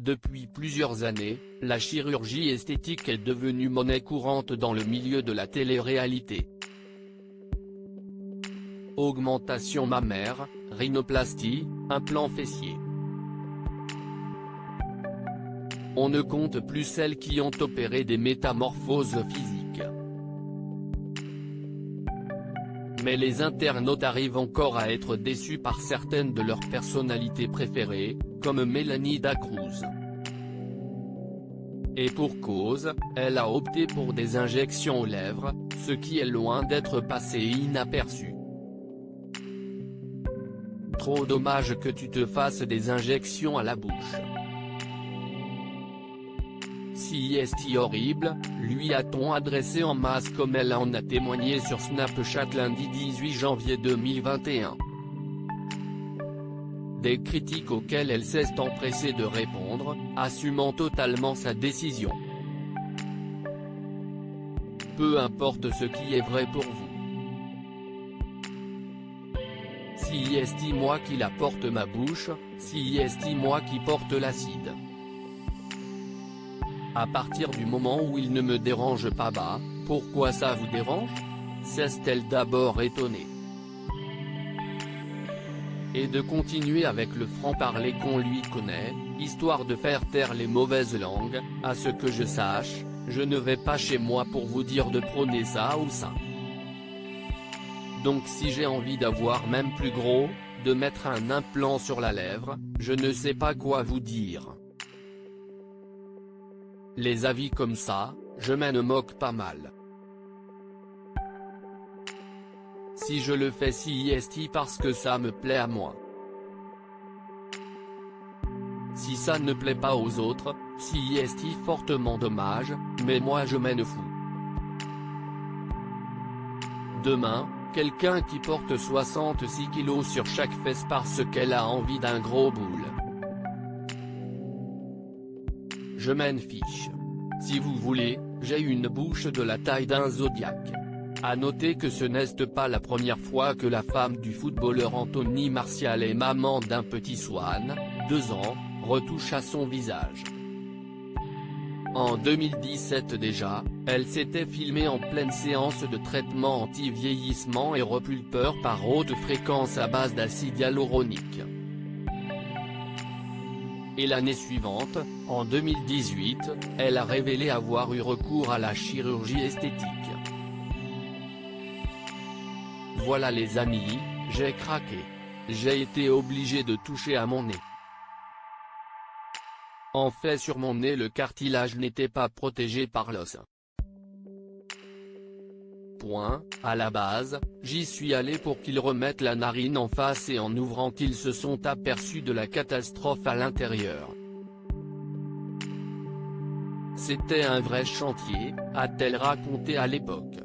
Depuis plusieurs années, la chirurgie esthétique est devenue monnaie courante dans le milieu de la télé-réalité. Augmentation mammaire, rhinoplastie, implant fessier. On ne compte plus celles qui ont opéré des métamorphoses physiques. Mais les internautes arrivent encore à être déçus par certaines de leurs personnalités préférées, comme Mélanie Dacruz. Et pour cause, elle a opté pour des injections aux lèvres, ce qui est loin d'être passé inaperçu. Trop dommage que tu te fasses des injections à la bouche. Si est horrible, lui a-t-on adressé en masse comme elle en a témoigné sur Snapchat lundi 18 janvier 2021. Des critiques auxquelles elle s'est empressée de répondre, assumant totalement sa décision. Peu importe ce qui est vrai pour vous. Si est moi qui la porte ma bouche, si est moi qui porte l'acide. À partir du moment où il ne me dérange pas pourquoi ça vous dérange? S'est-elle d'abord étonnée. Et de continuer avec le franc-parler qu'on lui connaît, histoire de faire taire les mauvaises langues. À ce que je sache, je ne vais pas chez moi pour vous dire de prôner ça ou ça. Donc si j'ai envie d'avoir même plus gros, de mettre un implant sur la lèvre, je ne sais pas quoi vous dire. Les avis comme ça, je m'en moque pas mal. Si je le fais si est parce que ça me plaît à moi. Si ça ne plaît pas aux autres, si est fortement dommage, mais moi je m'en fous. Demain, quelqu'un qui porte 66 kilos sur chaque fesse parce qu'elle a envie d'un gros boule. Je m'en fiche. Si vous voulez, j'ai une bouche de la taille d'un zodiaque. À noter que ce n'est pas la première fois que la femme du footballeur Anthony Martial et maman d'un petit Swan, 2 ans, retouche à son visage. En 2017 déjà, elle s'était filmée en pleine séance de traitement anti-vieillissement et repulpeur par haute fréquence à base d'acide hyaluronique. Et l'année suivante, en 2018, elle a révélé avoir eu recours à la chirurgie esthétique. Voilà les amis, j'ai craqué. J'ai été obligé de toucher à mon nez. En fait sur mon nez le cartilage n'était pas protégé par l'os. À la base, j'y suis allé pour qu'ils remettent la narine en face et en ouvrant ils se sont aperçus de la catastrophe à l'intérieur. C'était un vrai chantier, a-t-elle raconté à l'époque.